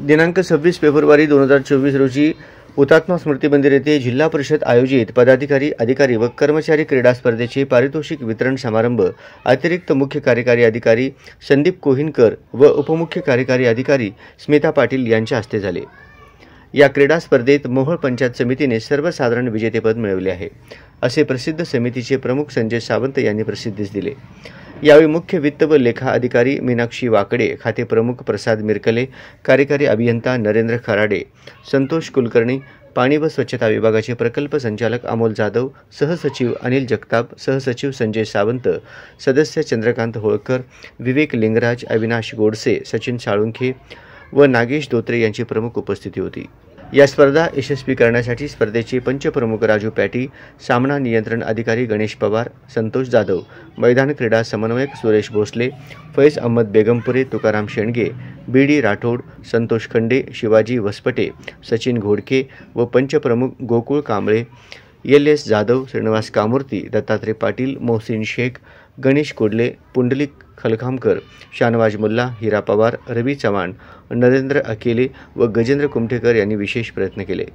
दिनांक 26 फेब्रुवारी 2024 रोजी हुतात्मा स्मृती मंदिर येथे जिल्हा परिषद आयोजित पदाधिकारी, अधिकारी व कर्मचारी क्रीडा स्पर्धेचे पारितोषिक वितरण समारंभ अतिरिक्त मुख्य कार्यकारी अधिकारी संदीप कोहिनकर व उपमुख्य कार्यकारी अधिकारी स्मिता पाटील यांच्या हस्ते झाले। या क्रीडा स्पर्धेत मोहोळ पंचायत समितीने सर्वसाधारण विजेतेपद मिळवले आहे, असे प्रसिद्ध समितीचे प्रमुख संजय सावंत यांनी प्रसिद्धीस दिले। यावेळी मुख्य वित्त व लेखा अधिकारी मीनाक्षी वाकडे, खाते प्रमुख प्रसाद मिरकले, कार्यकारी अभियंता नरेंद्र खराडे, संतोष कुलकर्णी, पाणी व स्वच्छता विभागाचे प्रकल्प संचालक अमोल जाधव, सहसचिव अनिल जगताप, सहसचिव संजय सावंत, सदस्य चंद्रकांत होळकर, विवेक लिंगराज, अविनाश गोडसे, सचिन साळुंखे व नागेश धोत्रे यांची प्रमुख उपस्थिती होती। या स्पर्धा यशस्वी करण्यासाठी स्पर्धेचे पंचप्रमुख राजू पॅटी, सामना नियंत्रण अधिकारी गणेश पवार, संतोष जाधव, मैदान क्रीडा समन्वयक सुरेश भोसले, फैज अहमद बेगमपुरे, तुकाराम शेंडगे, बीडी राठोड, संतोष खंडे, शिवाजी वसपटे, सचिन घोडके व पंचप्रमुख गोकुळ कांबळे, एल.एस. जाधव, श्रीनिवास कामूर्ती, दत्तात्रय पाटील, मोहसिन शेख, गणेश कोडले, पुंडलिक खलखामकर, शानवाज मुल्ला, हिरा पवार, रवी चव्हाण, नरेंद्र अकेले व गजेंद्र कुमठेकर यांनी विशेष प्रयत्न केले।